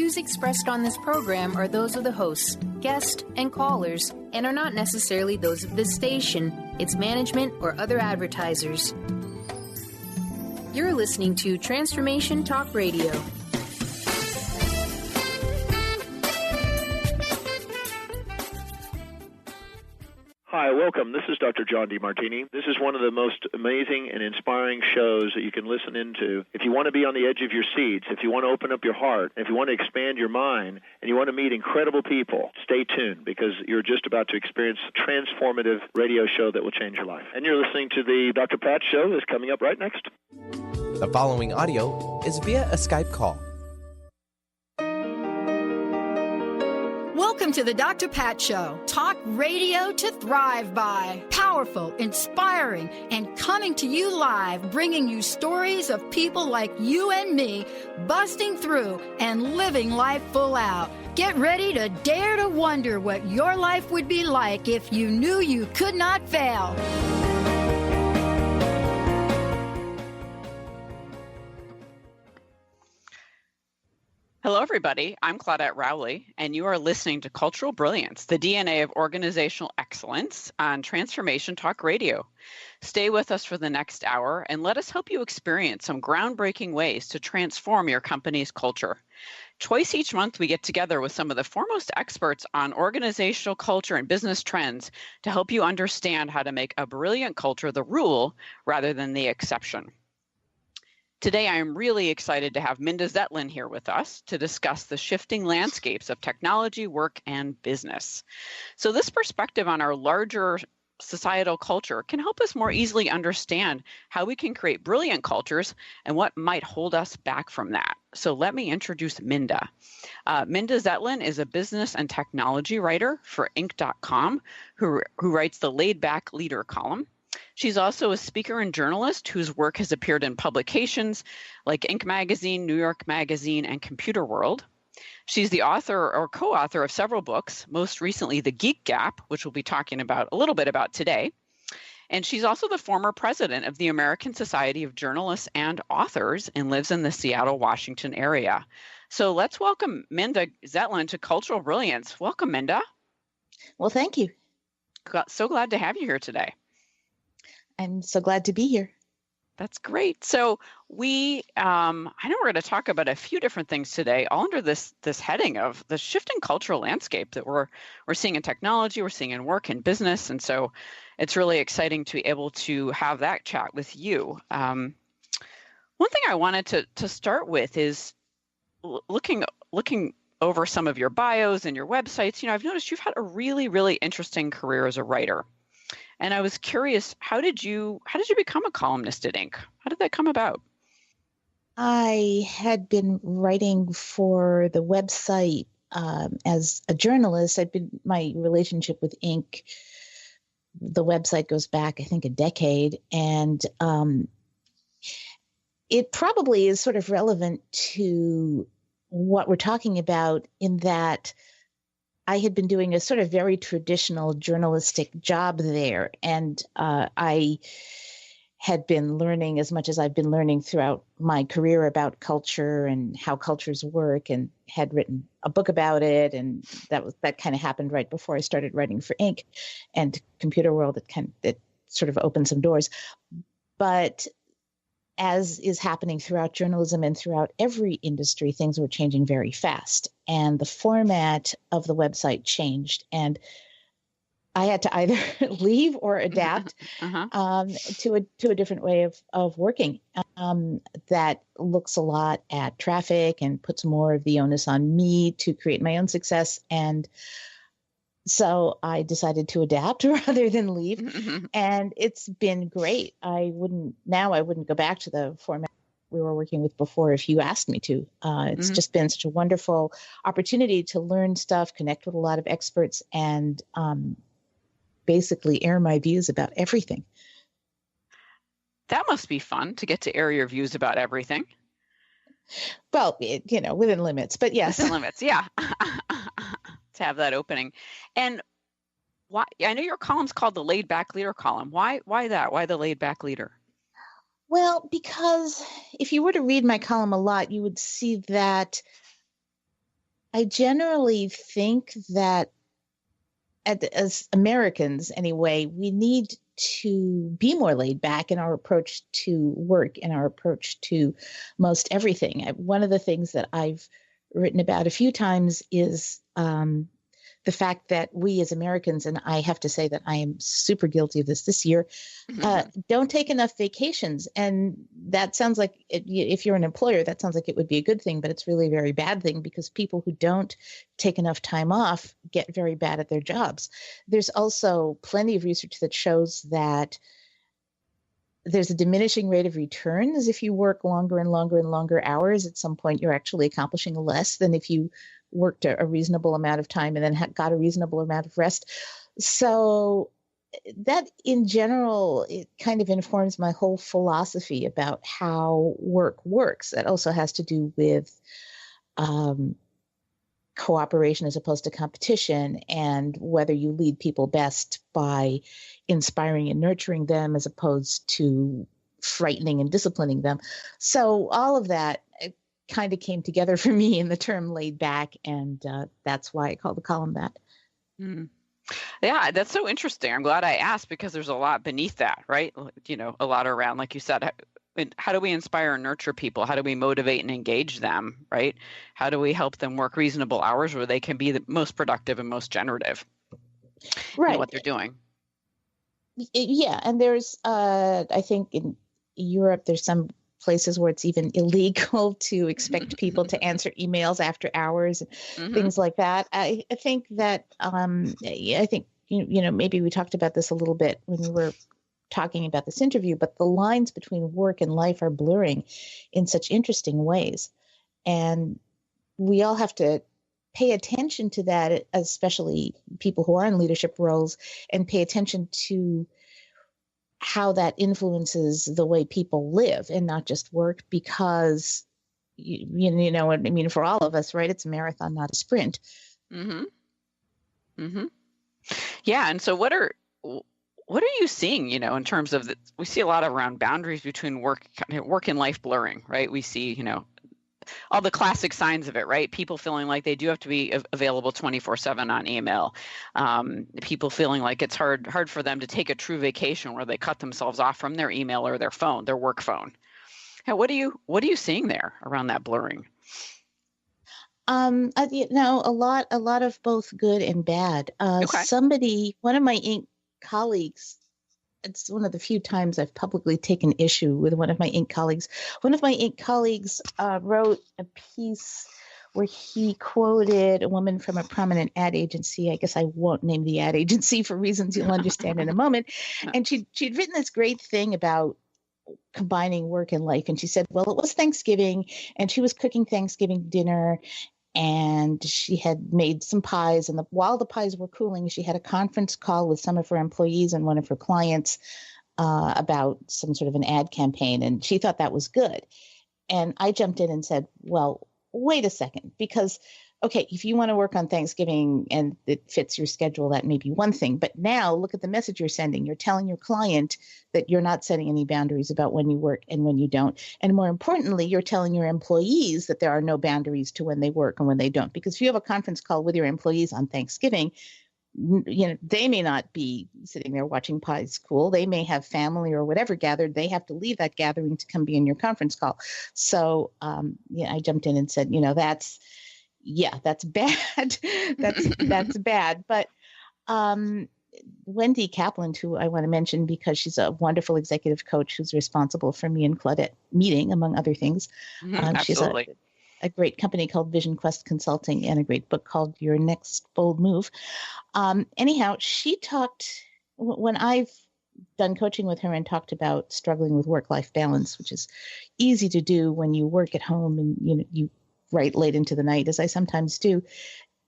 views expressed on this program are those of the hosts, guests, and callers, and are not necessarily those of this station, its management, or other advertisers. You're listening to Transformation Talk Radio. Hi, welcome. This is Dr. John DeMartini. This is one of the most amazing and inspiring shows that you can listen into. If you want to be on the edge of your seats, if you want to open up your heart, if you want to expand your mind, and you want to meet incredible people, stay tuned because you're just about to experience a transformative radio show that will change your life. And you're listening to the Dr. Pat Show that's coming up right next. The following audio is via a Skype call. Welcome to the Dr. Pat Show. Talk radio to thrive by. Powerful, inspiring, and coming to you live, bringing you stories of people like you and me, busting through and living life full out. Get ready to dare to wonder what your life would be like if you knew you could not fail. Hello, everybody. I'm Claudette Rowley, and you are listening to Cultural Brilliance, the DNA of organizational excellence on Transformation Talk Radio. Stay with us for the next hour, and let us help you experience some groundbreaking ways to transform your company's culture. Twice each month, we get together with some of the foremost experts on organizational culture and business trends to help you understand how to make a brilliant culture the rule rather than the exception. Today, I am really excited to have Minda Zetlin here with us to discuss the shifting landscapes of technology, work, and business. So this perspective on our larger societal culture can help us more easily understand how we can create brilliant cultures and what might hold us back from that. So let me introduce Minda. Minda Zetlin is a business and technology writer for Inc.com who writes the Laid Back Leader column. She's also a speaker and journalist whose work has appeared in publications like Inc. Magazine, New York Magazine, and Computer World. She's the author or co-author of several books, most recently The Geek Gap, which we'll be talking about a little bit about today. And she's also the former president of the American Society of Journalists and Authors and lives in the Seattle, Washington area. So let's welcome Minda Zetlin to Cultural Brilliance. Welcome, Minda. Well, thank you. So glad to have you here today. I'm so glad to be here. That's great. So I know we're going to talk about a few different things today, all under this heading of the shifting cultural landscape that we're seeing in technology, we're seeing in work and business. And so it's really exciting to be able to have that chat with you. One thing I wanted to start with is looking over some of your bios and your websites. You know, I've noticed you've had a really, really interesting career as a writer. And I was curious, how did you become a columnist at Inc.? How did that come about? I had been writing for the website as a journalist. My relationship with Inc., the website goes back, I think, a decade. And it probably is sort of relevant to what we're talking about in that I had been doing a sort of very traditional journalistic job there. And I had been learning as much as I've been learning throughout my career about culture and how cultures work, and had written a book about it. And that kind of happened right before I started writing for Inc. and Computer World. It sort of opened some doors. But as is happening throughout journalism and throughout every industry, things were changing very fast. And the format of the website changed. And I had to either leave or adapt to a different way of working that looks a lot at traffic and puts more of the onus on me to create my own success. And so I decided to adapt rather than leave. And it's been great. I wouldn't go back to the format we were working with before if you asked me to. It's just been such a wonderful opportunity to learn stuff, connect with a lot of experts, and basically air my views about everything. That must be fun to get to air your views about everything. Well, within limits, but yes. Within limits, yeah. To have that opening. And why? I know your column's called the Laid Back Leader column. Why that? Why the Laid Back Leader? Well, because if you were to read my column a lot, you would see that I generally think that as Americans, anyway, we need to be more laid back in our approach to work and our approach to most everything. One of the things that I've written about a few times is the fact that we as Americans, and I have to say that I am super guilty of this year, don't take enough vacations. And that sounds like, if you're an employer, that sounds like it would be a good thing, but it's really a very bad thing, because people who don't take enough time off get very bad at their jobs. There's also plenty of research that shows that there's a diminishing rate of returns if you work longer and longer and longer hours. At some point, you're actually accomplishing less than if you worked a reasonable amount of time and then got a reasonable amount of rest. So that in general, it kind of informs my whole philosophy about how work works. That also has to do with cooperation as opposed to competition, and whether you lead people best by inspiring and nurturing them as opposed to frightening and disciplining them. So all of that kind of came together for me in the term laid back, and that's why I call the column that. Mm. Yeah, that's so interesting. I'm glad I asked, because there's a lot beneath that, right? A lot around, like you said, how do we inspire and nurture people? How do we motivate and engage them, right? How do we help them work reasonable hours where they can be the most productive and most generative in what they're doing? Yeah, and there's, I think in Europe, there's some places where it's even illegal to expect people to answer emails after hours and things like that. I think that, maybe we talked about this a little bit when we were talking about this interview, but the lines between work and life are blurring in such interesting ways. And we all have to pay attention to that, especially people who are in leadership roles, and pay attention to how that influences the way people live and not just work, because you know what I mean, for all of us, right? It's a marathon, not a sprint. Yeah. And so what are you seeing, in terms of we see a lot around boundaries between work and life blurring, right? We see, all the classic signs of it, right? People feeling like they do have to be available 24/7 on email. People feeling like it's hard for them to take a true vacation where they cut themselves off from their email or their phone, their work phone. What are you seeing there around that blurring? A lot of both good and bad. Okay. One of my Inc. colleagues, it's one of the few times I've publicly taken issue with one of my Inc. colleagues. One of my Inc. colleagues wrote a piece where he quoted a woman from a prominent ad agency. I guess I won't name the ad agency for reasons you'll understand in a moment. And she'd written this great thing about combining work and life. And she said, well, it was Thanksgiving, and she was cooking Thanksgiving dinner, and she had made some pies. And while the pies were cooling, she had a conference call with some of her employees and one of her clients about some sort of an ad campaign. And she thought that was good. And I jumped in and said, well, wait a second, because, okay, if you want to work on Thanksgiving and it fits your schedule, that may be one thing. But now look at the message you're sending. You're telling your client that you're not setting any boundaries about when you work and when you don't. And more importantly, you're telling your employees that there are no boundaries to when they work and when they don't. Because if you have a conference call with your employees on Thanksgiving, they may not be sitting there watching pies cool. They may have family or whatever gathered. They have to leave that gathering to come be in your conference call. So I jumped in and said, that's bad. that's bad. But Wendy Kaplan, who I want to mention because she's a wonderful executive coach who's responsible for me and Claudette meeting, among other things. Absolutely. She's a great company called Vision Quest Consulting and a great book called Your Next Bold Move. Anyhow, she talked, when I've done coaching with her and talked about struggling with work-life balance, which is easy to do when you work at home and you write late into the night, as I sometimes do.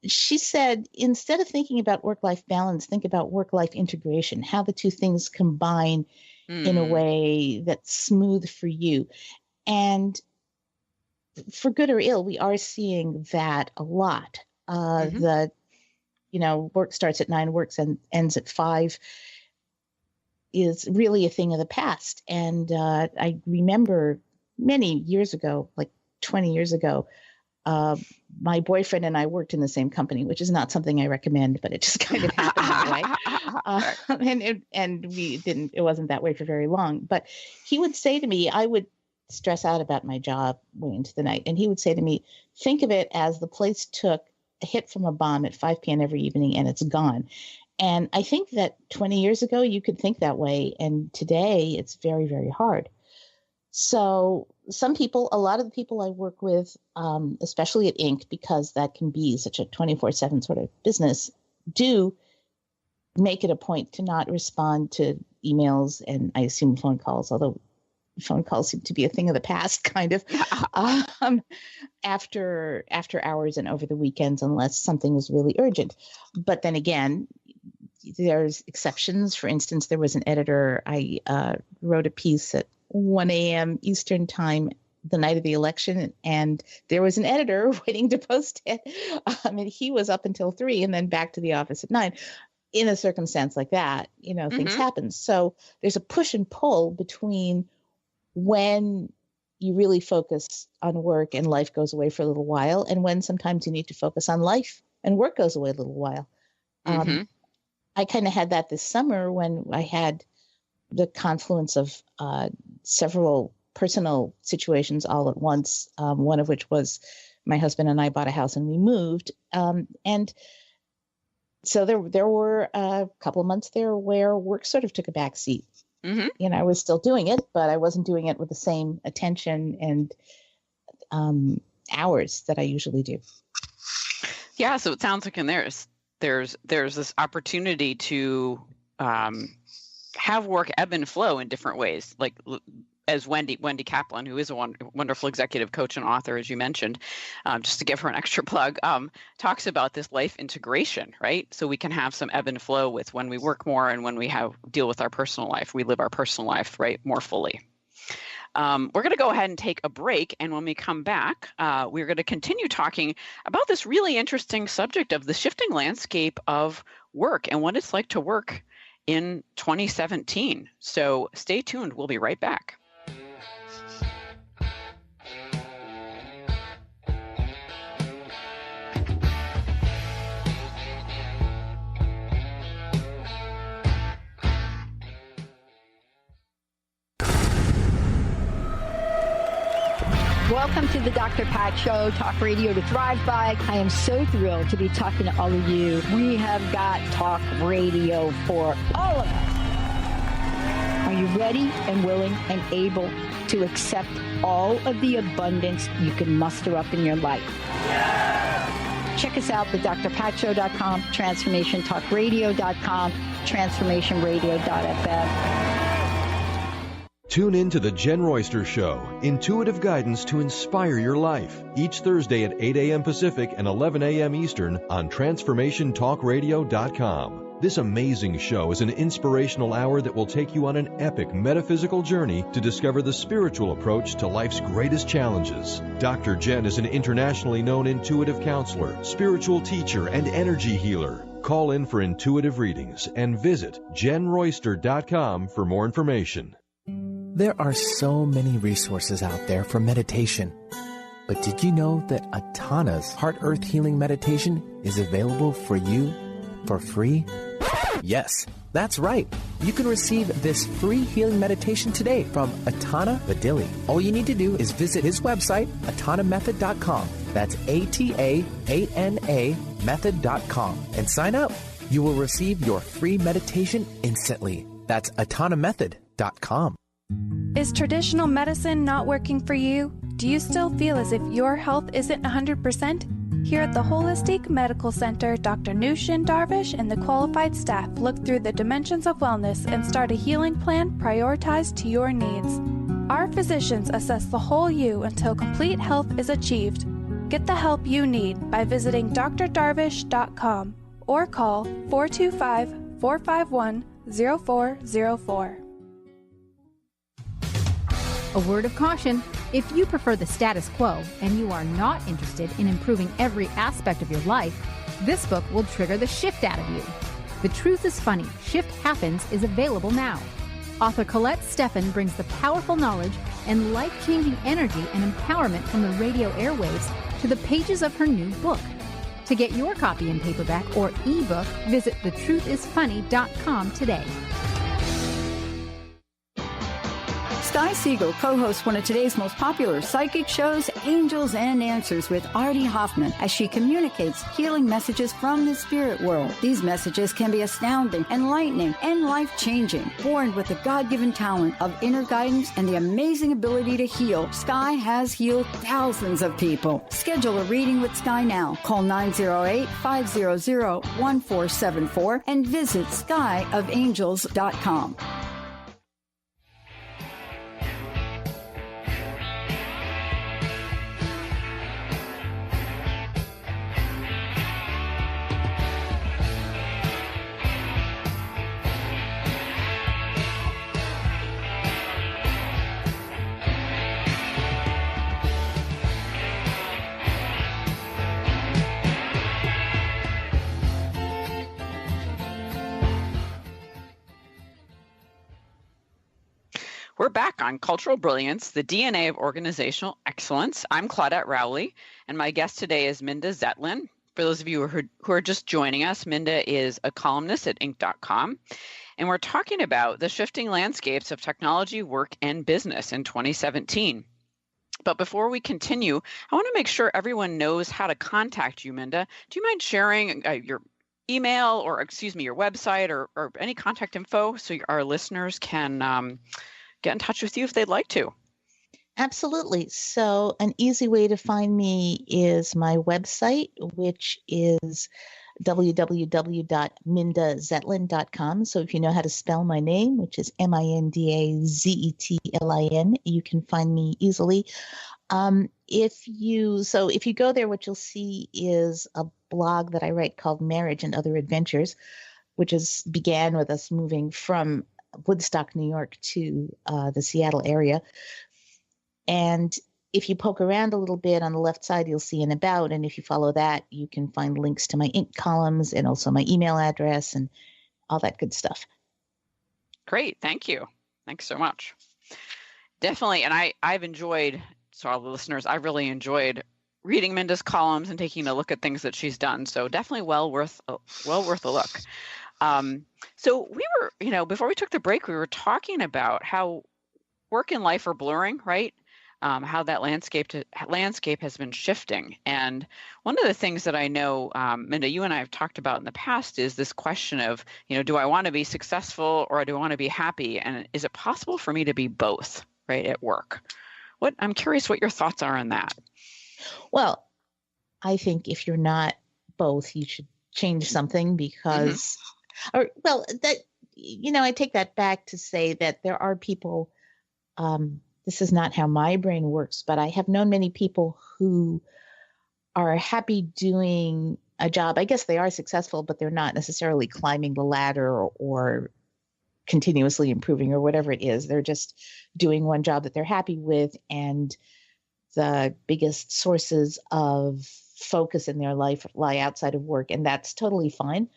She said, instead of thinking about work-life balance, think about work-life integration, how the two things combine in a way that's smooth for you. And for good or ill, we are seeing that a lot. Work starts at 9, works and ends at 5 is really a thing of the past. And I remember many years ago, like 20 years ago, my boyfriend and I worked in the same company, which is not something I recommend, but it just kind of happened that way. And it wasn't that way for very long. But he would say to me, I would stress out about my job way into the night. And he would say to me, think of it as the place took a hit from a bomb at 5 p.m. every evening and it's gone. And I think that 20 years ago, you could think that way. And today it's very, very hard. So a lot of the people I work with, especially at Inc., because that can be such a 24/7 sort of business, do make it a point to not respond to emails and I assume phone calls, although phone calls seem to be a thing of the past, kind of, after hours and over the weekends, unless something is really urgent. But then again, there's exceptions. For instance, there was an editor, I wrote a piece at 1 a.m. Eastern time the night of the election, and there was an editor waiting to post it. And he was up until 3 and then back to the office at 9. In a circumstance like that, things happen. So there's a push and pull between when you really focus on work and life goes away for a little while, and when sometimes you need to focus on life and work goes away a little while. I kind of had that this summer when I had the confluence of several personal situations all at once, one of which was my husband and I bought a house and we moved. And so there were a couple of months there where work sort of took a back seat. I was still doing it, but I wasn't doing it with the same attention and hours that I usually do. Yeah, so it sounds like there's this opportunity to have work ebb and flow in different ways, like as Wendy Kaplan, who is a wonderful executive coach and author, as you mentioned, just to give her an extra plug, talks about this life integration, right? So we can have some ebb and flow with when we work more and when we deal with our personal life, we live our personal life, right, more fully. We're going to go ahead and take a break, and when we come back, we're going to continue talking about this really interesting subject of the shifting landscape of work and what it's like to work in 2017. So stay tuned. We'll be right back. Welcome to the Dr. Pat Show, Talk Radio to Thrive By. I am so thrilled to be talking to all of you. We have got talk radio for all of us. Are you ready and willing and able to accept all of the abundance you can muster up in your life? Yeah. Check us out at drpatshow.com, transformationtalkradio.com, transformationradio.fm. Tune in to The Jen Royster Show, intuitive guidance to inspire your life, each Thursday at 8 a.m. Pacific and 11 a.m. Eastern on transformationtalkradio.com. This amazing show is an inspirational hour that will take you on an epic metaphysical journey to discover the spiritual approach to life's greatest challenges. Dr. Jen is an internationally known intuitive counselor, spiritual teacher, and energy healer. Call in for intuitive readings and visit jenroyster.com for more information. There are so many resources out there for meditation. But did you know that Atana's Heart Earth Healing Meditation is available for you for free? Yes, that's right. You can receive this free healing meditation today from Atana Badili. All you need to do is visit his website, atanamethod.com. That's ATAANA method.com, and sign up. You will receive your free meditation instantly. That's atanamethod.com. Is traditional medicine not working for you? Do you still feel as if your health isn't 100%? Here at the Holistic Medical Center, Dr. Nushin Darvish and the qualified staff look through the dimensions of wellness and start a healing plan prioritized to your needs. Our physicians assess the whole you until complete health is achieved. Get the help you need by visiting drdarvish.com or call 425-451-0404. A word of caution: if you prefer the status quo and you are not interested in improving every aspect of your life, this book will trigger the shift out of you. The Truth is Funny, Shift Happens is available now. Author Colette Steffen brings the powerful knowledge and life-changing energy and empowerment from the radio airwaves to the pages of her new book. To get your copy in paperback or ebook, visit thetruthisfunny.com today. Sky Siegel co-hosts one of today's most popular psychic shows, Angels and Answers, with Artie Hoffman, as she communicates healing messages from the spirit world. These messages can be astounding, enlightening, and life-changing. Born with the God-given talent of inner guidance and the amazing ability to heal, Sky has healed thousands of people. Schedule a reading with Sky now. Call 908-500-1474 and visit skyofangels.com. We're back on Cultural Brilliance, the DNA of Organizational Excellence. I'm Claudette Rowley, and my guest today is Minda Zetlin. For those of you who are just joining us, Minda is a columnist at Inc.com, and we're talking about the shifting landscapes of technology, work, and business in 2017. But before we continue, I want to make sure everyone knows how to contact you, Minda. Do you mind sharing your email or, your website or any contact info so our listeners can get in touch with you if they'd like to? Absolutely. So an easy way to find me is my website, which is www.mindazetlin.com. So if you know how to spell my name, which is Mindazetlin, you can find me easily. If you go there, what you'll see is a blog that I write called Marriage and Other Adventures, which began with us moving from Woodstock, New York to the Seattle area. And if you poke around a little bit on the left side, you'll see an about. And if you follow that, you can find links to my Inc. columns and also my email address and all that good stuff. Great. Thank you. Thanks so much. Definitely. And I've enjoyed, so all the listeners, I really enjoyed reading Minda's columns and taking a look at things that she's done. So definitely well worth a look. So we were, before we took the break, we were talking about how work and life are blurring, right? How that landscape has been shifting. And one of the things that I know, Minda, you and I have talked about in the past is this question of, do I want to be successful or do I want to be happy? And is it possible for me to be both, right, at work? I'm curious what your thoughts are on that. Well, I think if you're not both, you should change something because, I take that back to say that there are people, this is not how my brain works, but I have known many people who are happy doing a job. I guess they are successful, but they're not necessarily climbing the ladder or continuously improving or whatever it is. They're just doing one job that they're happy with, and the biggest sources of focus in their life lie outside of work, and that's totally fine.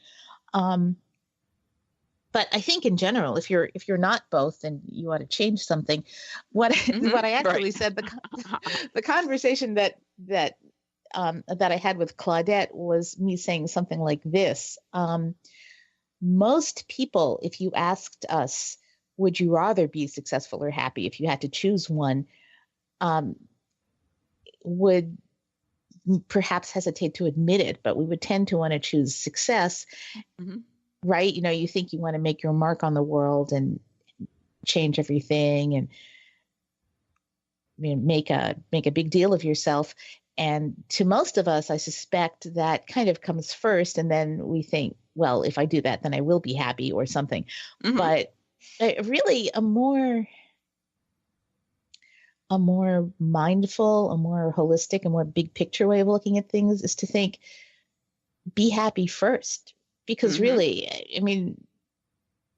But I think in general, if you're not both, then you ought to change something. What I actually said, the conversation that I had with Claudette was me saying something like this. Most people, if you asked us, would you rather be successful or happy if you had to choose one, would perhaps hesitate to admit it, but we would tend to want to choose success. Mm-hmm. Right? You think you want to make your mark on the world and change everything and make a big deal of yourself. And to most of us, I suspect that kind of comes first. And then we think, well, if I do that, then I will be happy or something. Mm-hmm. But really a more mindful, a more holistic, a more big picture way of looking at things is to think, be happy first. Because really,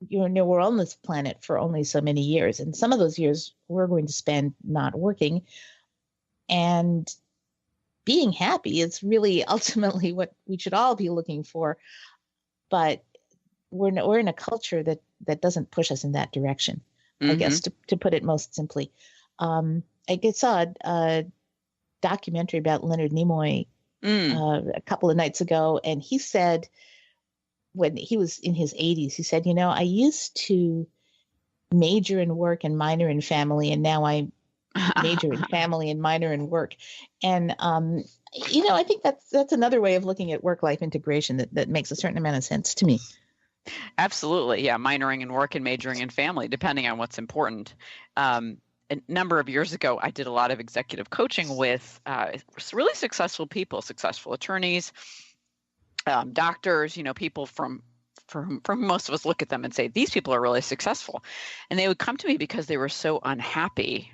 we're on this planet for only so many years. And some of those years we're going to spend not working. And being happy is really ultimately what we should all be looking for. But we're in a culture that doesn't push us in that direction, I guess, to put it most simply. I saw Dr. documentary about Leonard Nimoy a couple of nights ago, and he said when he was in his 80s, he said, I used to major in work and minor in family, and now I major in family and minor in work. And, I think that's another way of looking at work-life integration that makes a certain amount of sense to me. Absolutely. Yeah. Minoring in work and majoring in family, depending on what's important. A number of years ago, I did a lot of executive coaching with really successful people, successful attorneys, doctors, people from most of us look at them and say, these people are really successful. And they would come to me because they were so unhappy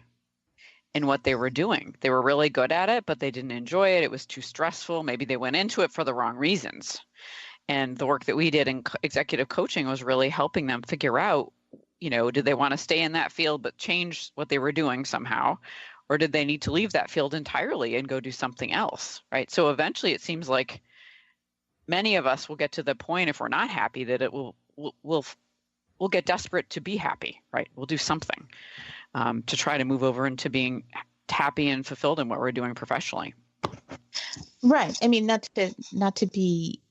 in what they were doing. They were really good at it, but they didn't enjoy it. It was too stressful. Maybe they went into it for the wrong reasons. And the work that we did in executive coaching was really helping them figure out, did they want to stay in that field but change what they were doing somehow? Or did they need to leave that field entirely and go do something else, right? So eventually it seems like many of us will get to the point, if we're not happy, that it we'll get desperate to be happy, right? We'll do something to try to move over into being happy and fulfilled in what we're doing professionally. Right. I mean, not to be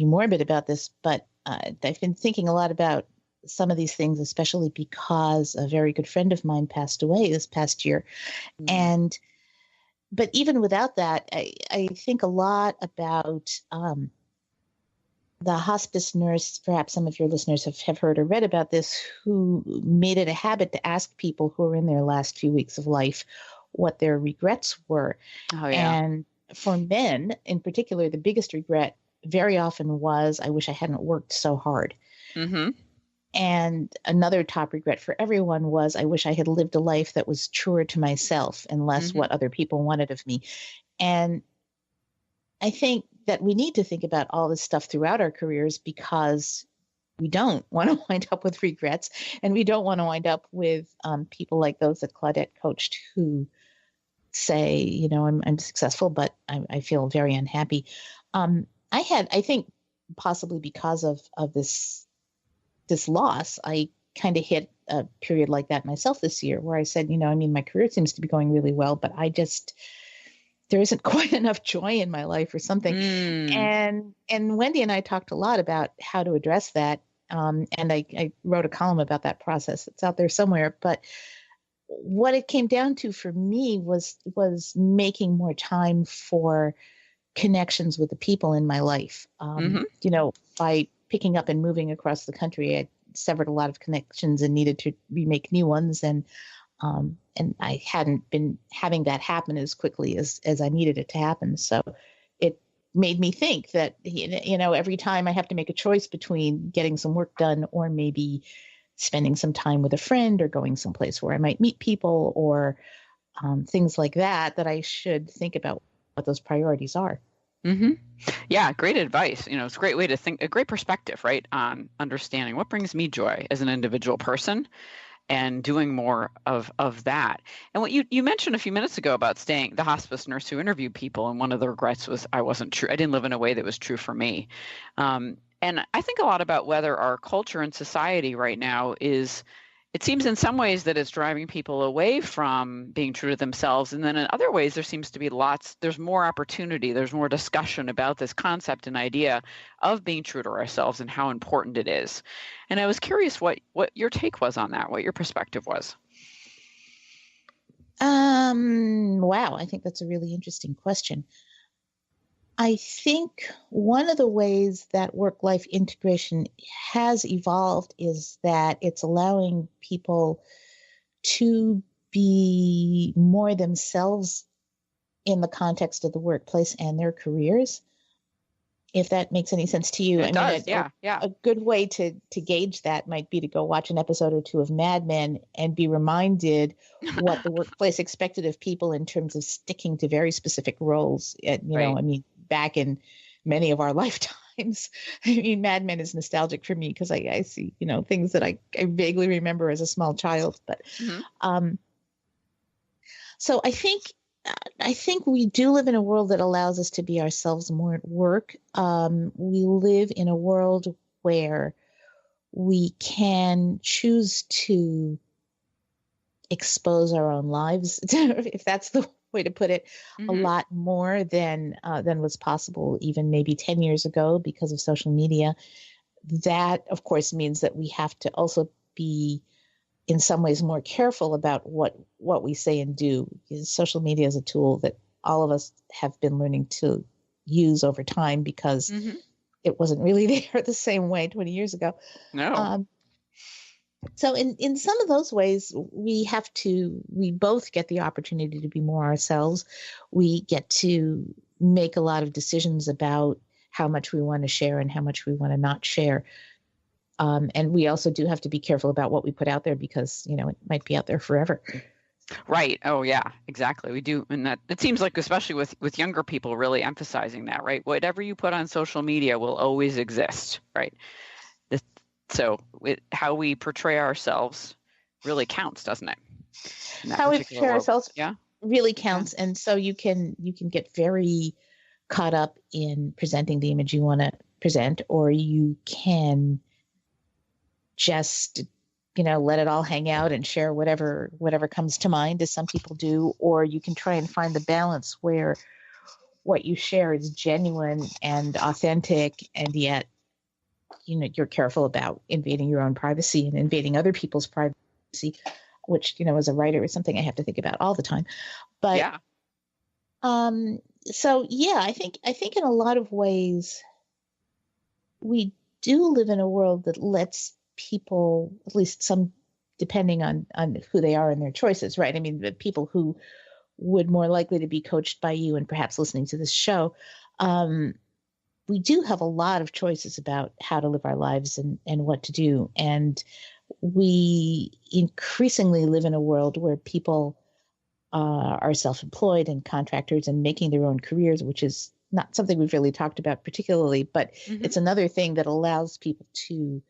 morbid about this, but I've been thinking a lot about some of these things, especially because a very good friend of mine passed away this past year. But even without that, I think a lot about the hospice nurse. Perhaps some of your listeners have heard or read about this, who made it a habit to ask people who are in their last few weeks of life what their regrets were. Oh, yeah. And for men in particular, the biggest regret very often was, I wish I hadn't worked so hard. Mm-hmm. And another top regret for everyone was, I wish I had lived a life that was truer to myself and less what other people wanted of me. And I think that we need to think about all this stuff throughout our careers, because we don't want to wind up with regrets, and we don't want to wind up with people like those that Claudette coached who say, I'm successful, but I feel very unhappy. I think possibly because of this loss, I kind of hit a period like that myself this year, where I said, my career seems to be going really well, but there isn't quite enough joy in my life or something. And Wendy and I talked a lot about how to address that. And I wrote a column about that process. It's out there somewhere. But what it came down to for me was making more time for connections with the people in my life. By picking up and moving across the country, I severed a lot of connections and needed to remake new ones. And I hadn't been having that happen as quickly as I needed it to happen. So it made me think that, every time I have to make a choice between getting some work done or maybe spending some time with a friend or going someplace where I might meet people or things like that I should think about what those priorities are. Mm-hmm. Yeah, great advice. It's a great way to think, a great perspective, right, on understanding what brings me joy as an individual person and doing more of that. And what you mentioned a few minutes ago about the hospice nurse who interviewed people, and one of the regrets was I didn't live in a way that was true for me. And I think a lot about whether our culture and society right now it seems in some ways that it's driving people away from being true to themselves. And then in other ways, there seems to be there's more opportunity, there's more discussion about this concept and idea of being true to ourselves and how important it is. And I was curious what your take was on that, what your perspective was. Wow, I think that's a really interesting question. I think one of the ways that work-life integration has evolved is that it's allowing people to be more themselves in the context of the workplace and their careers, if that makes any sense to you. It does. Yeah. A good way to gauge that might be to go watch an episode or two of Mad Men and be reminded what the workplace expected of people in terms of sticking to very specific roles. Back in many of our lifetimes. Mad Men is nostalgic for me because I see, things that I vaguely remember as a small child. But so I think we do live in a world that allows us to be ourselves more at work. We live in a world where we can choose to expose our own lives, if that's the way to put it, a lot more than was possible even maybe 10 years ago because of social media. That, of course, means that we have to also be in some ways more careful about what we say and do. Because social media is a tool that all of us have been learning to use over time because it wasn't really there the same way 20 years ago. No. So in some of those ways, we both get the opportunity to be more ourselves. We get to make a lot of decisions about how much we want to share and how much we want to not share. And we also do have to be careful about what we put out there because, it might be out there forever. Right. Oh, yeah, exactly. We do. And that it seems like, especially with younger people, really emphasizing that, right? Whatever you put on social media will always exist, right? So how we portray ourselves really counts, doesn't it? How we portray ourselves really counts. Yeah. And so you can get very caught up in presenting the image you want to present, or you can just, let it all hang out and share whatever comes to mind, as some people do, or you can try and find the balance where what you share is genuine and authentic, and yet you're careful about invading your own privacy and invading other people's privacy, which, as a writer is something I have to think about all the time. But, I think in a lot of ways, we do live in a world that lets people, at least some, depending on who they are and their choices, right? I mean, the people who would more likely to be coached by you and perhaps listening to this show, we do have a lot of choices about how to live our lives and what to do. And we increasingly live in a world where people are self-employed and contractors and making their own careers, which is not something we've really talked about particularly, but it's another thing that allows people to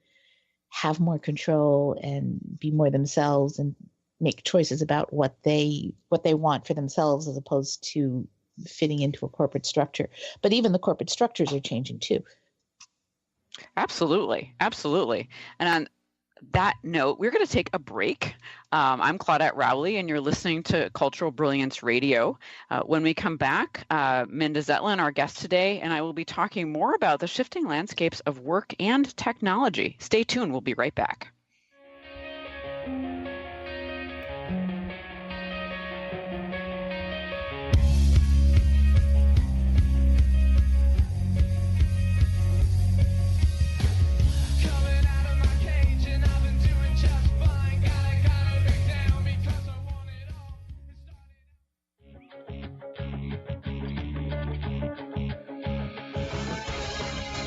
have more control and be more themselves and make choices about what they want for themselves as opposed to fitting into a corporate structure. But even the corporate structures are changing too. Absolutely. And on that note, we're going to take a break. I'm Claudette Rowley, and you're listening to Cultural Brilliance Radio. When we come back, Minda Zetlin, our guest today, and I will be talking more about the shifting landscapes of work and technology. Stay tuned. We'll be right back.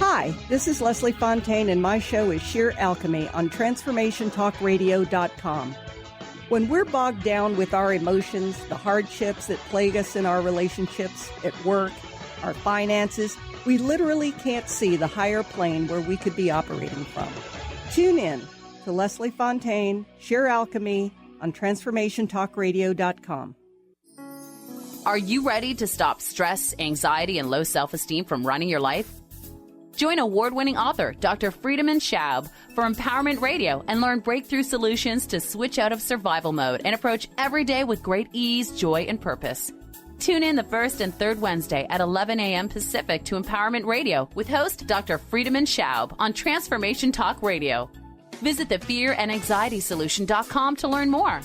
Hi, this is Leslie Fontaine, and my show is Sheer Alchemy on TransformationTalkRadio.com. When we're bogged down with our emotions, the hardships that plague us in our relationships, at work, our finances, we literally can't see the higher plane where we could be operating from. Tune in to Leslie Fontaine, Sheer Alchemy on TransformationTalkRadio.com. Are you ready to stop stress, anxiety, and low self-esteem from running your life? Join award-winning author Dr. Friedemann Schaub for Empowerment Radio and learn breakthrough solutions to switch out of survival mode and approach every day with great ease, joy, and purpose. Tune in the first and third Wednesday at 11 a.m. Pacific to Empowerment Radio with host Dr. Friedemann Schaub on Transformation Talk Radio. Visit thefearandanxietysolution.com to learn more.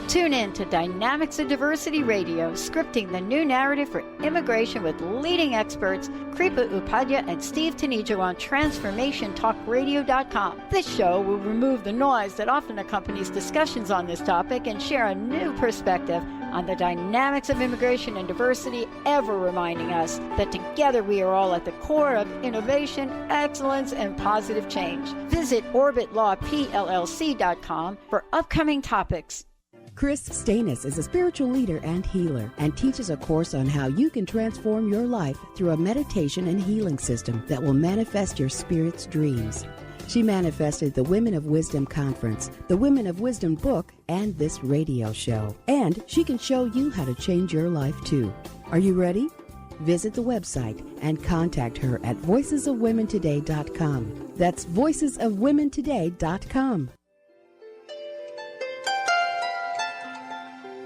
Tune in to Dynamics of Diversity Radio, scripting the new narrative for immigration with leading experts Kripa Upadhyaya and Steve Tanijo on TransformationTalkRadio.com. This show will remove the noise that often accompanies discussions on this topic and share a new perspective on the dynamics of immigration and diversity, ever reminding us that together we are all at the core of innovation, excellence, and positive change. Visit OrbitLawPLLC.com for upcoming topics. Chris Stanis is a spiritual leader and healer and teaches a course on how you can transform your life through a meditation and healing system that will manifest your spirit's dreams. She manifested the Women of Wisdom Conference, the Women of Wisdom book, and this radio show. And she can show you how to change your life too. Are you ready? Visit the website and contact her at voicesofwomentoday.com. That's voicesofwomentoday.com.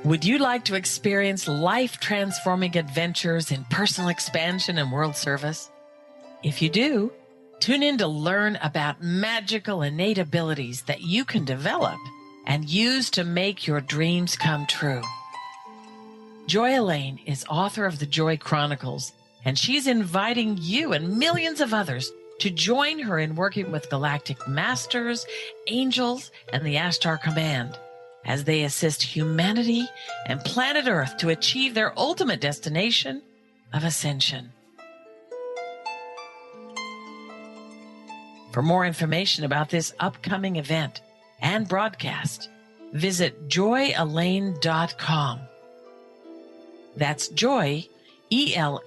Would you like to experience life-transforming adventures in personal expansion and world service? If you do, tune in to learn about magical innate abilities that you can develop and use to make your dreams come true. Joy Elaine is author of the Joy Chronicles, and she's inviting you and millions of others to join her in working with galactic masters, angels, and the Ashtar Command as they assist humanity and planet Earth to achieve their ultimate destination of ascension. For more information about this upcoming event and broadcast, visit joyelaine.com. That's joy, ELAINE.com.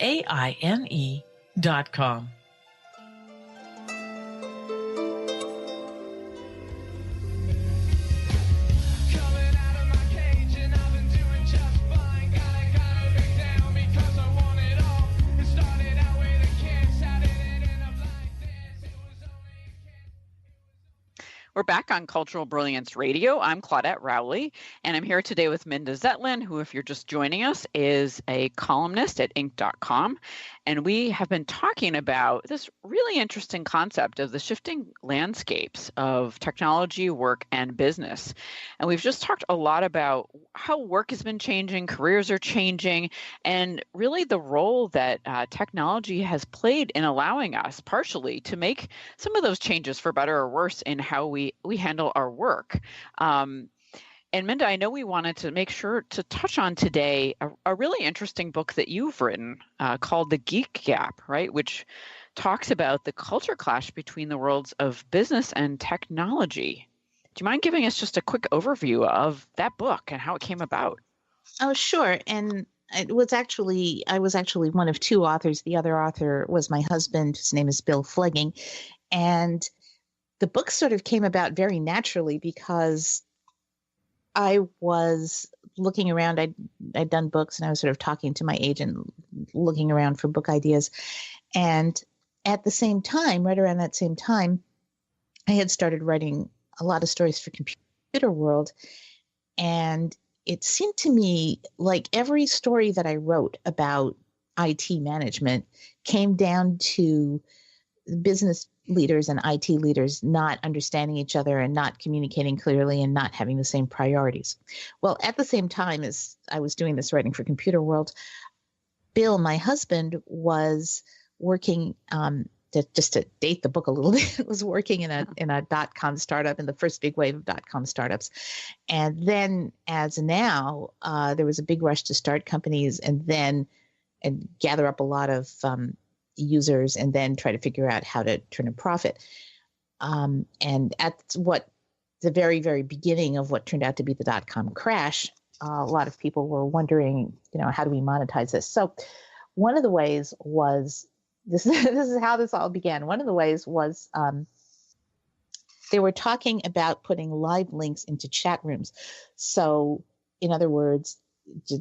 We're back on Cultural Brilliance Radio. I'm Claudette Rowley, and I'm here today with Minda Zetlin, who, if you're just joining us, is a columnist at Inc.com. And we have been talking about this really interesting concept of the shifting landscapes of technology, work, and business. And we've just talked a lot about how work has been changing, careers are changing, and really the role that technology has played in allowing us partially to make some of those changes for better or worse in how we handle our work. And Minda, I know we wanted to make sure to touch on today a really interesting book that you've written called The Geek Gap, right? Which talks about the culture clash between the worlds of business and technology. Do you mind giving us just a quick overview of that book and how it came about? Oh, sure. And I was actually one of two authors. The other author was my husband. His name is Bill Flegging. And the book sort of came about very naturally because I was looking around. I'd done books, and I was sort of talking to my agent, looking around for book ideas. And at the same time, right around that same time, I had started writing a lot of stories for Computer World. And it seemed to me like every story that I wrote about IT management came down to business leaders and IT leaders not understanding each other and not communicating clearly and not having the same priorities. Well, at the same time as I was doing this writing for Computer World, Bill, my husband, was working, just to date the book a little bit, was working in a .com startup, in the first big wave of .com startups. And then as now, there was a big rush to start companies and gather up a lot of users and then try to figure out how to turn a profit. And at the very, very beginning of what turned out to be the .com crash, a lot of people were wondering, how do we monetize this? So one of the ways was, this is how this all began. One of the ways was they were talking about putting live links into chat rooms. So in other words,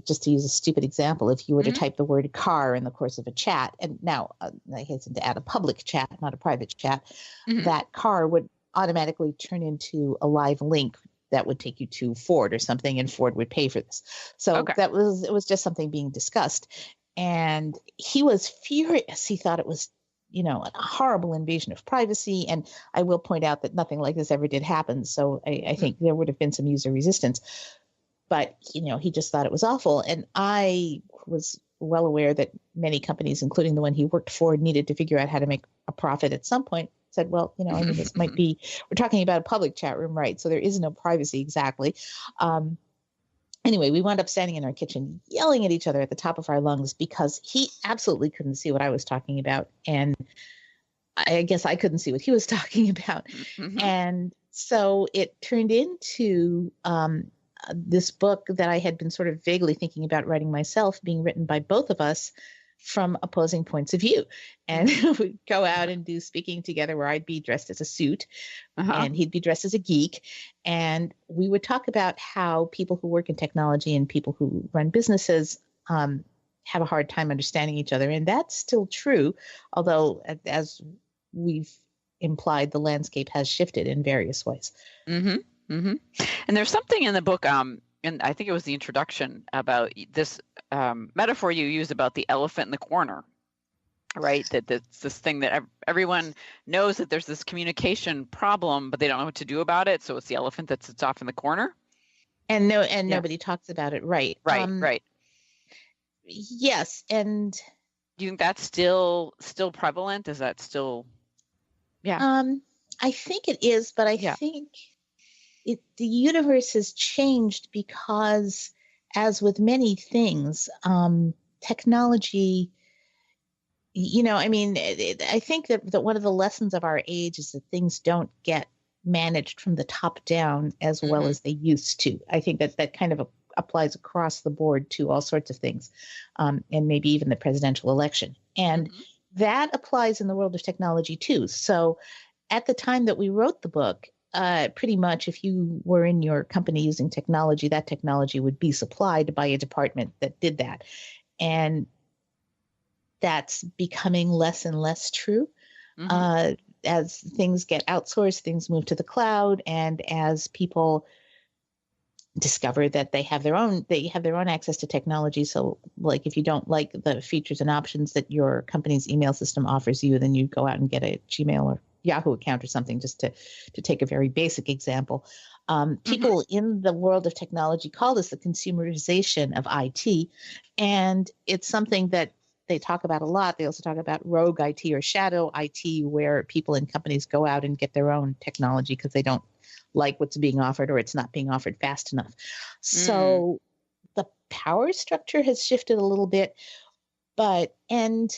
just to use a stupid example, if you were to type the word car in the course of a chat, and now I hasten to add a public chat, not a private chat, that car would automatically turn into a live link that would take you to Ford or something, and Ford would pay for this. So it was just something being discussed. And he was furious. He thought it was, a horrible invasion of privacy. And I will point out that nothing like this ever did happen. So I think there would have been some user resistance. But, he just thought it was awful. And I was well aware that many companies, including the one he worked for, needed to figure out how to make a profit at some point. Said, well, this might be, we're talking about a public chat room, right? So there is no privacy exactly. Anyway, we wound up standing in our kitchen yelling at each other at the top of our lungs because he absolutely couldn't see what I was talking about. And I guess I couldn't see what he was talking about. And so it turned into this book that I had been sort of vaguely thinking about writing myself, being written by both of us from opposing points of view. And we'd go out and do speaking together where I'd be dressed as a suit and he'd be dressed as a geek. And we would talk about how people who work in technology and people who run businesses have a hard time understanding each other. And that's still true, although as we've implied, the landscape has shifted in various ways. And there's something in the book, and I think it was the introduction about this metaphor you used about the elephant in the corner, right? That that's this thing that everyone knows that there's this communication problem, but they don't know what to do about it. So it's the elephant that sits off in the corner. And nobody talks about it. Right. Right. Yes. And do you think that's still prevalent? Is that still? Yeah. I think it is, but I think the universe has changed because, as with many things, technology, I think that one of the lessons of our age is that things don't get managed from the top down as well as they used to. I think that kind of applies across the board to all sorts of things, and maybe even the presidential election. And that applies in the world of technology too. So at the time that we wrote the book, pretty much if you were in your company using technology, that technology would be supplied by a department that did that. And that's becoming less and less true. As things get outsourced, things move to the cloud, and as people discover that they have their own access to technology. So like if you don't like the features and options that your company's email system offers you, then you go out and get a Gmail or Yahoo account or something, just to take a very basic example. People in the world of technology call this the consumerization of IT. And it's something that they talk about a lot. They also talk about rogue IT or shadow IT, where people in companies go out and get their own technology because they don't like what's being offered or it's not being offered fast enough. So the power structure has shifted a little bit. And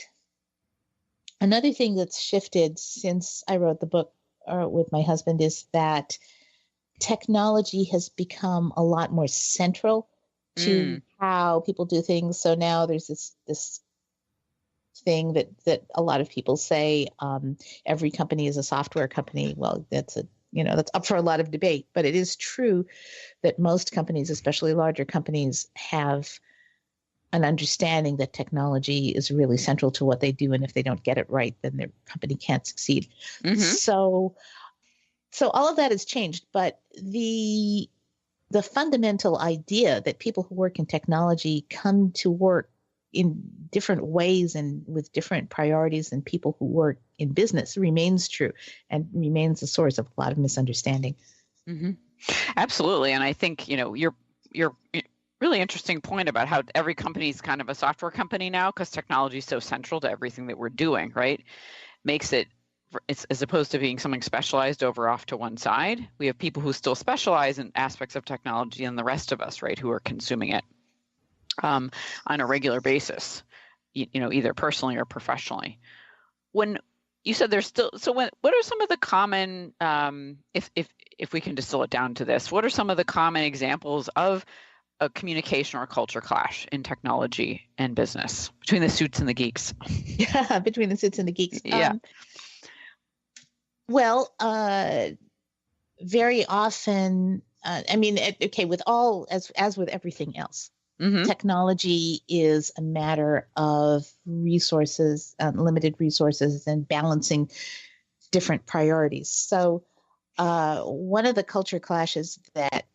another thing that's shifted since I wrote the book with my husband is that technology has become a lot more central to how people do things. So now there's this thing that a lot of people say, every company is a software company. Well, that's up for a lot of debate, but it is true that most companies, especially larger companies, have an understanding that technology is really central to what they do. And if they don't get it right, then their company can't succeed. So all of that has changed, but the fundamental idea that people who work in technology come to work in different ways and with different priorities than people who work in business remains true and remains a source of a lot of misunderstanding. Absolutely. And I think, your really interesting point about how every company is kind of a software company now, because technology is so central to everything that we're doing, right? Makes it's as opposed to being something specialized over off to one side. We have people who still specialize in aspects of technology and the rest of us, right, who are consuming it on a regular basis, either personally or professionally. When you said there's still, what are some of the common, if we can distill it down to this, what are some of the common examples of a communication or a culture clash in technology and business between the suits and the geeks? Yeah, between the suits and the geeks. Very often, with all, as with everything else, technology is a matter of resources, limited resources, and balancing different priorities. So one of the culture clashes that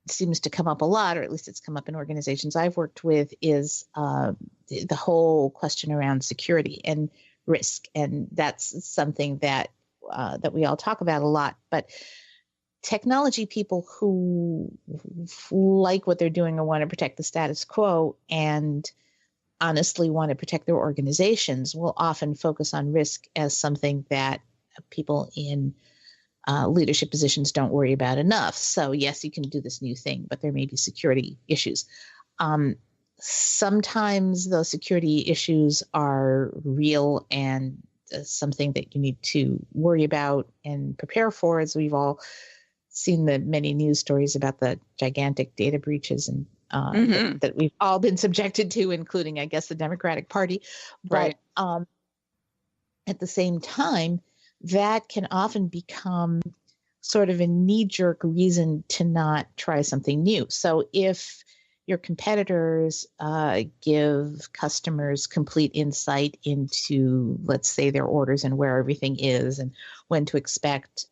seems to come up a lot, or at least it's come up in organizations I've worked with, is the whole question around security and risk. And that's something that we all talk about a lot. But technology people who like what they're doing and want to protect the status quo and honestly want to protect their organizations will often focus on risk as something that people in leadership positions don't worry about enough. So yes, you can do this new thing, but there may be security issues. Sometimes those security issues are real and something that you need to worry about and prepare for, as we've all seen the many news stories about the gigantic data breaches and that we've all been subjected to, including, I guess, the Democratic Party. But at the same time, that can often become sort of a knee-jerk reason to not try something new. So if your competitors give customers complete insight into, let's say, their orders and where everything is and when to expect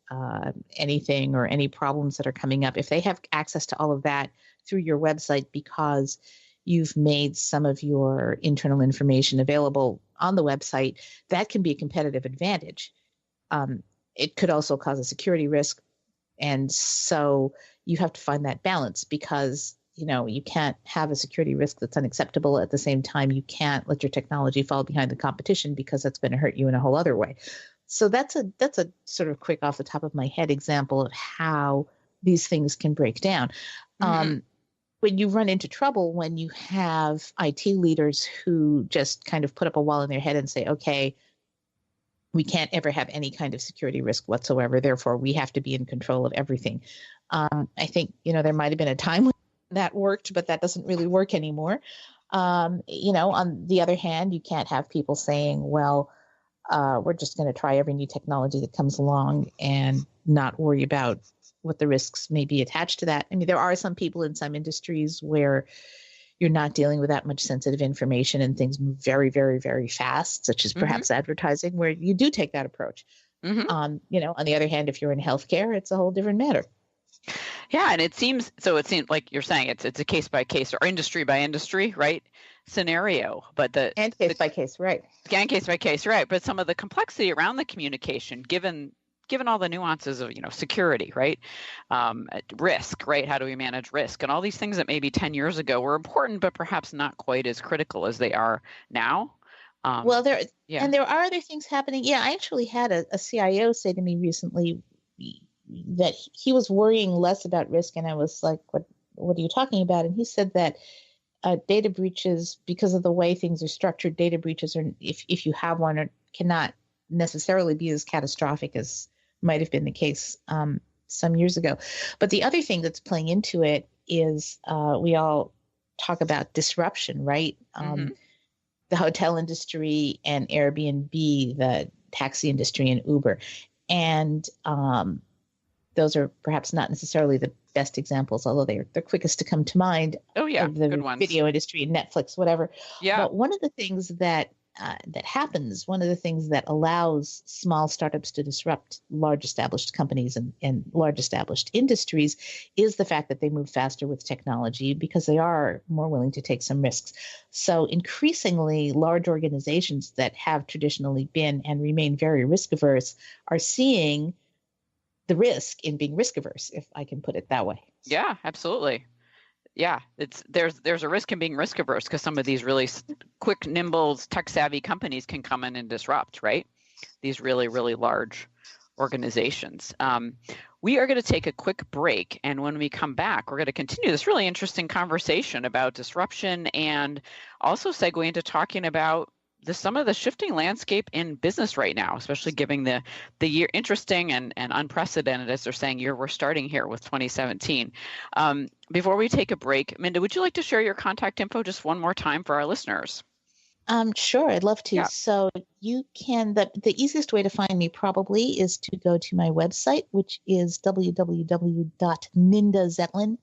anything or any problems that are coming up, if they have access to all of that through your website because you've made some of your internal information available on the website, that can be a competitive advantage. It could also cause a security risk. And so you have to find that balance because, you can't have a security risk that's unacceptable. At the same time, you can't let your technology fall behind the competition because that's going to hurt you in a whole other way. So that's a sort of quick off the top of my head example of how these things can break down. Mm-hmm. When you run into trouble, when you have IT leaders who just kind of put up a wall in their head and say, okay, we can't ever have any kind of security risk whatsoever. Therefore, we have to be in control of everything. I think, there might have been a time when that worked, but that doesn't really work anymore. On the other hand, you can't have people saying, well, we're just going to try every new technology that comes along and not worry about what the risks may be attached to that. I mean, there are some people in some industries where you're not dealing with that much sensitive information and things move very, very, very fast, such as perhaps advertising, where you do take that approach. Mm-hmm. On the other hand, if you're in healthcare, it's a whole different matter. Yeah, and it seems like you're saying it's a case by case or industry by industry, right? Scenario, but and case by case, right? And case by case, right? But some of the complexity around the communication, given all the nuances of security, right? Risk, right? How do we manage risk? And all these things that maybe 10 years ago were important, but perhaps not quite as critical as they are now. And there are other things happening. Yeah, I actually had a CIO say to me recently that he was worrying less about risk, and I was like, "What are you talking about?" And he said that data breaches, because of the way things are structured, data breaches are, if you have one, cannot necessarily be as catastrophic as might have been the case some years ago. But the other thing that's playing into it is we all talk about disruption, right? The hotel industry and Airbnb, the taxi industry and Uber. And those are perhaps not necessarily the best examples, although they're the quickest to come to mind. Oh, yeah, of the good ones. Video industry, Netflix, whatever. Yeah. But one of the things that happens, one of the things that allows small startups to disrupt large established companies and large established industries is the fact that they move faster with technology because they are more willing to take some risks. So increasingly, large organizations that have traditionally been and remain very risk averse are seeing the risk in being risk averse, if I can put it that way. Yeah, absolutely. Yeah, there's a risk in being risk averse because some of these really quick, nimble, tech savvy companies can come in and disrupt, right? These really, really large organizations. We are going to take a quick break, and when we come back, we're going to continue this really interesting conversation about disruption and also segue into talking about some of the shifting landscape in business right now, especially given the year, interesting and unprecedented, as they're saying, year we're starting here with 2017. Before we take a break, Minda, would you like to share your contact info just one more time for our listeners? Sure, I'd love to. Yeah. So you can, the easiest way to find me probably is to go to my website, which is www.mindazetlin.com.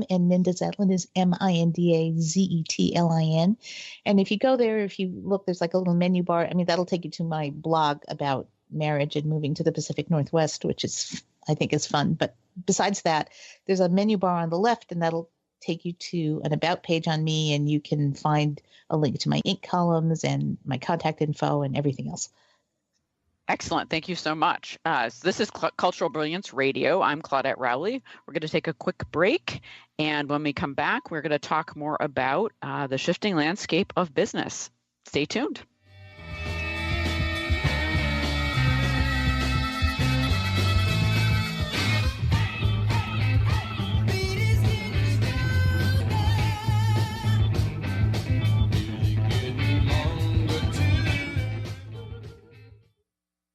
And Minda Zetlin is MindaZetlin. And if you go there, if you look, there's like a little menu bar. I mean, that'll take you to my blog about marriage and moving to the Pacific Northwest, which I think is fun. But besides that, there's a menu bar on the left, and that'll take you to an about page on me, and you can find a link to my Inc. columns and my contact info and everything else. Excellent. Thank you so much. So this is Cultural Brilliance Radio. I'm Claudette Rowley. We're going to take a quick break. And when we come back, we're going to talk more about the shifting landscape of business. Stay tuned.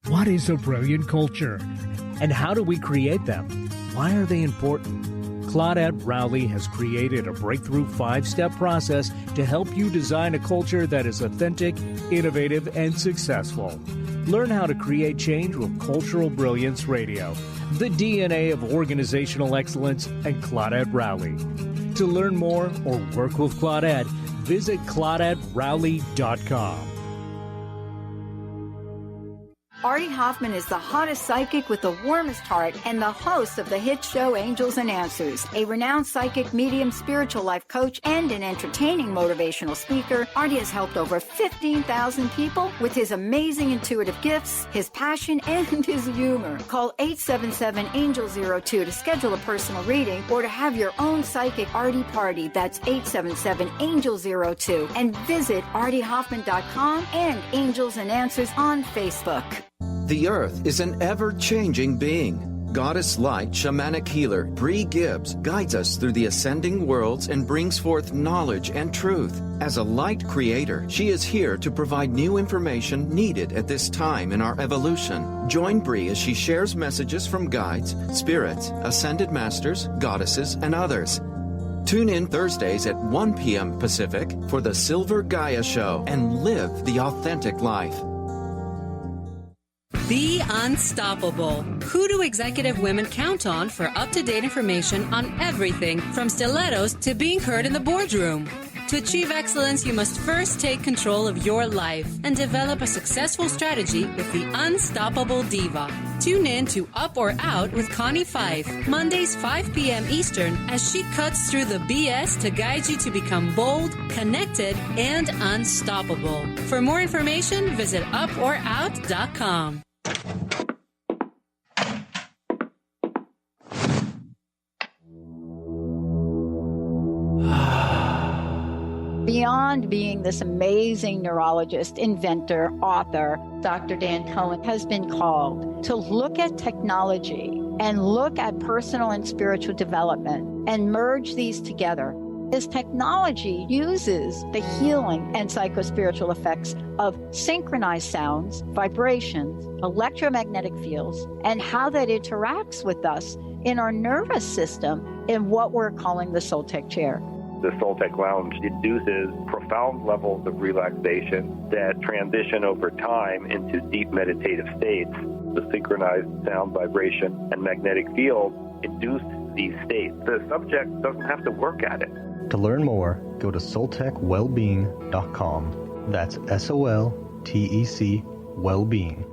What is a brilliant culture? And how do we create them? Why are they important? Claudette Rowley has created a breakthrough 5-step process to help you design a culture that is authentic, innovative, and successful. Learn how to create change with Cultural Brilliance Radio, the DNA of organizational excellence, and Claudette Rowley. To learn more or work with Claudette, visit ClaudetteRowley.com. Artie Hoffman is the hottest psychic with the warmest heart and the host of the hit show Angels and Answers. A renowned psychic, medium, spiritual life coach, and an entertaining motivational speaker, Artie has helped over 15,000 people with his amazing intuitive gifts, his passion, and his humor. Call 877-ANGEL-02 to schedule a personal reading or to have your own psychic Artie party. That's 877-ANGEL-02. And visit artiehoffman.com and Angels and Answers on Facebook. The Earth is an ever-changing being. Goddess Light Shamanic Healer Bree Gibbs guides us through the ascending worlds and brings forth knowledge and truth. As a light creator, she is here to provide new information needed at this time in our evolution. Join Bree as she shares messages from guides, spirits, ascended masters, goddesses, and others. Tune in Thursdays at 1 p.m. Pacific for the Silver Gaia Show and live the authentic life. Be unstoppable. Who do executive women count on for up-to-date information on everything from stilettos to being heard in the boardroom? To achieve excellence, you must first take control of your life and develop a successful strategy with the Unstoppable Diva. Tune in to Up or Out with Connie Fife, Mondays 5 p.m. Eastern, as she cuts through the BS to guide you to become bold, connected, and unstoppable. For more information, visit uporout.com. Beyond being this amazing neurologist, inventor, author, Dr. Dan Cohen has been called to look at technology and look at personal and spiritual development and merge these together. His technology uses the healing and psychospiritual effects of synchronized sounds, vibrations, electromagnetic fields, and how that interacts with us in our nervous system in what we're calling the Soul Tech chair. The Soul Tech Lounge induces profound levels of relaxation that transition over time into deep meditative states. The synchronized sound, vibration, and magnetic field induce these states. The subject doesn't have to work at it. To learn more, go to soltechwellbeing.com. That's SOLTEC Wellbeing.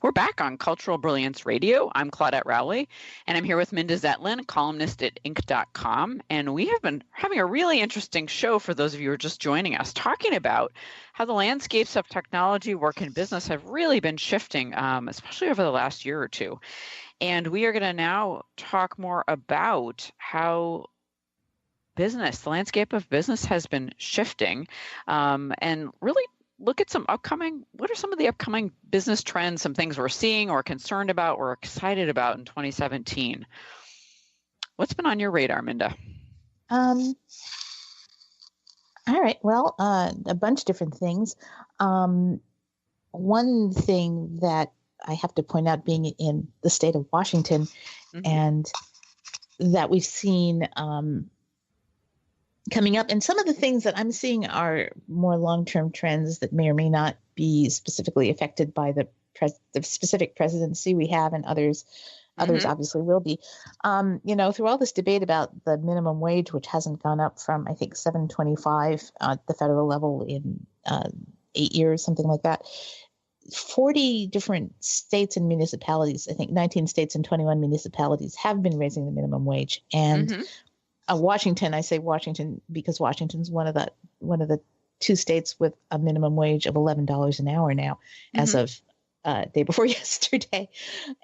We're back on Cultural Brilliance Radio. I'm Claudette Rowley, and I'm here with Minda Zetlin, columnist at Inc.com. And we have been having a really interesting show for those of you who are just joining us, talking about how the landscapes of technology, work, and business have really been shifting, especially over the last year or two. And we are going to now talk more about how business, the landscape of business has been shifting, and really look at what are some of the upcoming business trends, some things we're seeing or concerned about or excited about in 2017. What's been on your radar, Minda? All right. Well, a bunch of different things. One thing that I have to point out, being in the state of Washington, and that we've seen coming up, and some of the things that I'm seeing are more long-term trends that may or may not be specifically affected by the specific presidency we have, and others obviously will be. Through all this debate about the minimum wage, which hasn't gone up from, I think, $7.25 at the federal level in 8 years, something like that. 40 different states and municipalities, I think 19 states and 21 municipalities, have been raising the minimum wage. And Washington, I say Washington because Washington's one of the two states with a minimum wage of $11 an hour now, as of day before yesterday.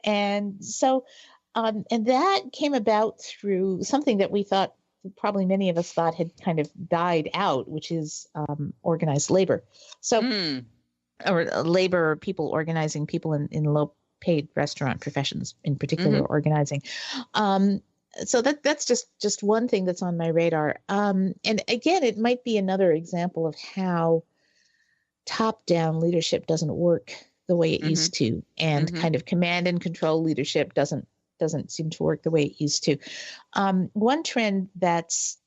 And so, and that came about through something that we thought, probably many of us thought, had kind of died out, which is organized labor. So, or labor, people organizing, people in low-paid restaurant professions in particular, organizing. So that's just one thing that's on my radar. And again, it might be another example of how top-down leadership doesn't work the way it used to, and kind of command and control leadership doesn't seem to work the way it used to. One trend that's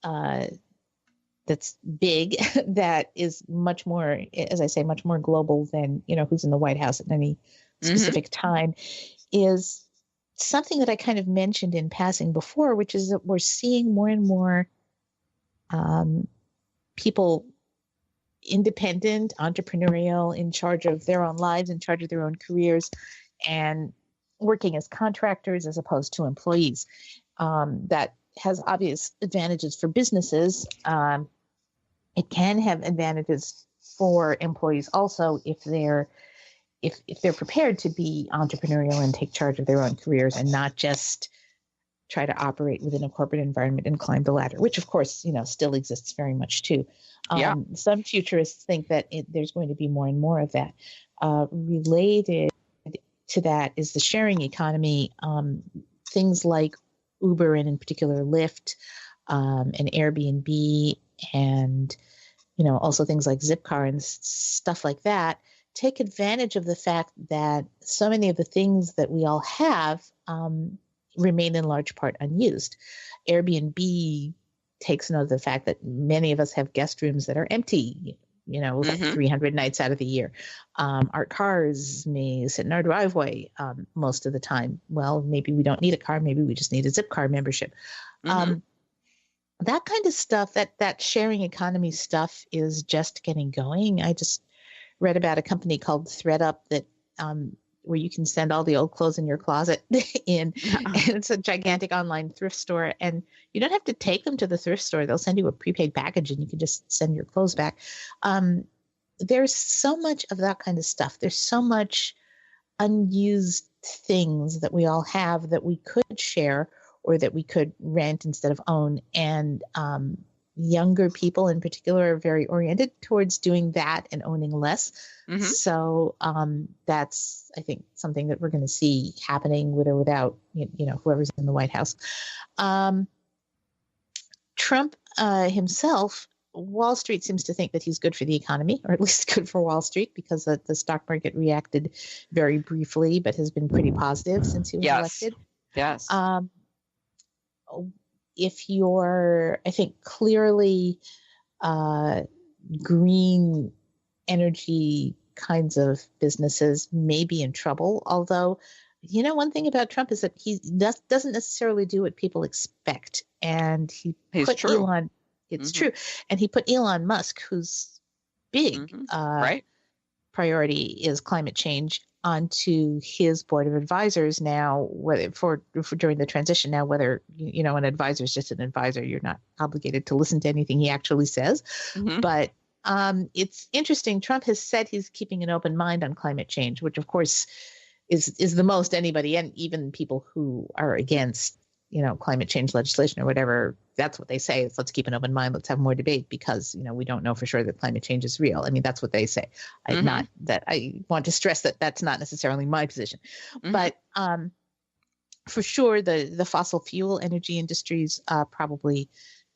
that's big, that is much more, as I say, much more global than, who's in the White House at any specific time, is something that I kind of mentioned in passing before, which is that we're seeing more and more people independent, entrepreneurial, in charge of their own lives, in charge of their own careers, and working as contractors as opposed to employees. That has obvious advantages for businesses. It can have advantages for employees also if they're prepared to be entrepreneurial and take charge of their own careers and not just try to operate within a corporate environment and climb the ladder, which of course, still exists very much too. Some futurists think that there's going to be more and more of that. Related to that is the sharing economy. Things like Uber and in particular Lyft and Airbnb and, also things like Zipcar and stuff like that take advantage of the fact that so many of the things that we all have remain in large part unused. Airbnb takes note of the fact that many of us have guest rooms that are empty, 300 nights out of the year. Our cars may sit in our driveway most of the time. Well, maybe we don't need a car. Maybe we just need a Zipcar membership. That kind of stuff, that sharing economy stuff is just getting going. I just read about a company called ThreadUp that where you can send all the old clothes in your closet in. And it's a gigantic online thrift store. And you don't have to take them to the thrift store. They'll send you a prepaid package and you can just send your clothes back. There's so much of that kind of stuff. There's so much unused things that we all have that we could share or that we could rent instead of own. And younger people in particular are very oriented towards doing that and owning less. So that's, I think, something that we're going to see happening with or without, whoever's in the White House. Trump himself, Wall Street seems to think that he's good for the economy, or at least good for Wall Street, because the stock market reacted very briefly, but has been pretty positive since he was elected. Yes. If you're, I think, clearly green energy kinds of businesses may be in trouble. Although, one thing about Trump is that he doesn't necessarily do what people expect. And It's true. And he put Elon Musk, whose big priority is climate change, onto his board of advisors now, whether for during the transition. Now, whether an advisor is just an advisor, you're not obligated to listen to anything he actually says. But it's interesting. Trump has said he's keeping an open mind on climate change, which of course is the most anybody, and even people who are against climate change legislation or whatever, that's what they say. Is let's keep an open mind. Let's have more debate because, we don't know for sure that climate change is real. I mean, that's what they say. Not that I want to stress that that's not necessarily my position, but for sure the fossil fuel energy industries probably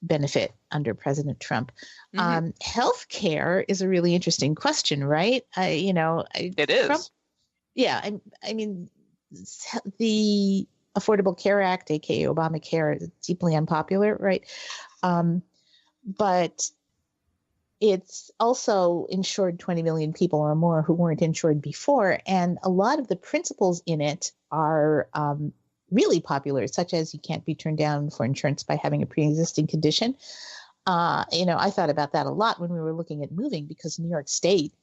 benefit under President Trump. Healthcare is a really interesting question, right? It is. Trump, I mean, the Affordable Care Act, aka Obamacare, is deeply unpopular, right? But it's also insured 20 million people or more who weren't insured before. And a lot of the principles in it are really popular, such as you can't be turned down for insurance by having a pre-existing condition. I thought about that a lot when we were looking at moving, because New York State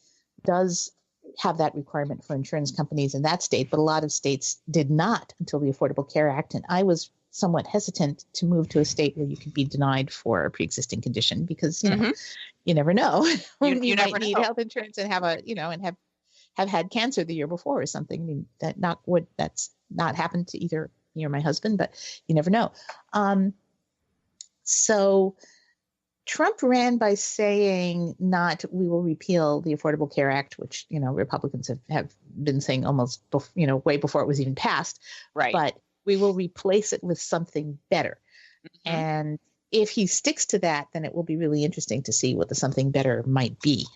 does have that requirement for insurance companies in that state, but a lot of states did not until the Affordable Care Act. And I was somewhat hesitant to move to a state where you could be denied for a pre-existing condition because, you never know. you might need health insurance and have had cancer the year before or something. I mean, that's not happened to either me or my husband, but you never know. So Trump ran by saying we will repeal the Affordable Care Act, which, Republicans have been saying almost, way before it was even passed. Right. But we will replace it with something better. And if he sticks to that, then it will be really interesting to see what the something better might be.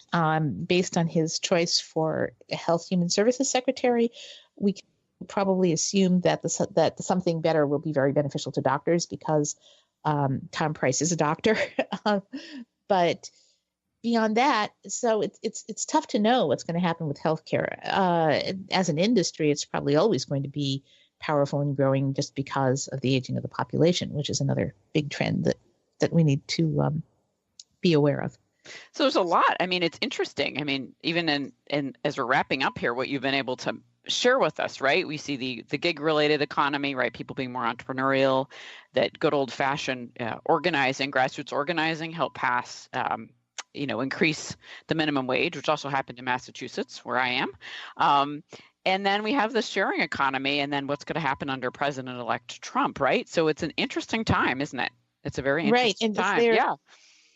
Based on his choice for a Health Human Services Secretary, we can probably assume that the something better will be very beneficial to doctors because Tom Price is a doctor, But beyond that, so it's tough to know what's going to happen with healthcare. As an industry, it's probably always going to be powerful and growing just because of the aging of the population, which is another big trend that we need to be aware of. So there's a lot. I mean, it's interesting. I mean, even in as we're wrapping up here, what you've been able to share with us, right? We see the gig-related economy, right? People being more entrepreneurial, that good old-fashioned organizing, grassroots organizing help pass, increase the minimum wage, which also happened in Massachusetts, where I am. And then we have the sharing economy, and then what's going to happen under President-elect Trump, right? So it's an interesting time, isn't it? It's a very interesting time. Yeah.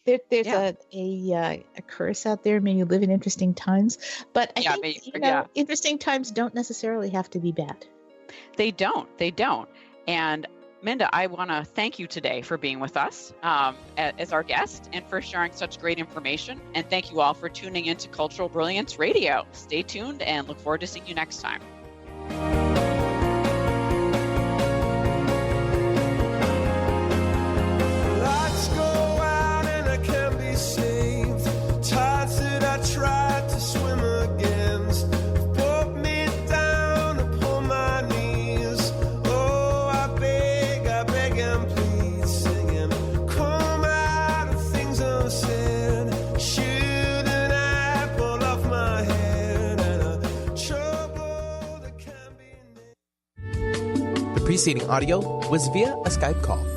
There's a curse out there. May you live in interesting times. But I think interesting times don't necessarily have to be bad. They don't. And Minda, I want to thank you today for being with us as our guest and for sharing such great information. And thank you all for tuning into Cultural Brilliance Radio. Stay tuned and look forward to seeing you next time. Preceding audio was via a Skype call.